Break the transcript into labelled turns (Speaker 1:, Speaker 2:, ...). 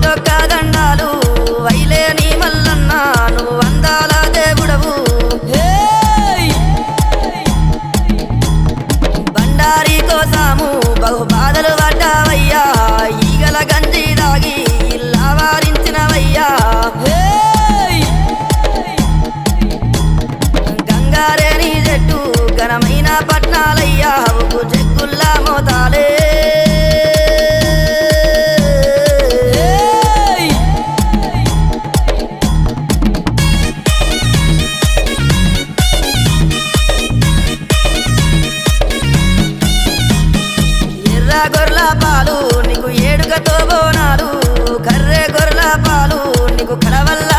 Speaker 1: కోటొక్క దండాలు వైలేని మల్లన్న నువ్వు అందాల దేవుడవు బండారి కోసము బహు బాధలు పడ్డావయ్యా ఈగల గంజి దాగి ఇల్లా వారించినవయ్యా గంగారేని చెట్టు ఘనమైన పట్నాలయ్యా ఉప్పు చెక్కుల్లా మోతాలే గొర్ల పాలు నీకు ఏడుగతో బోనాలు కర్రె గొర్ల పాలు నీకు కడవల్ల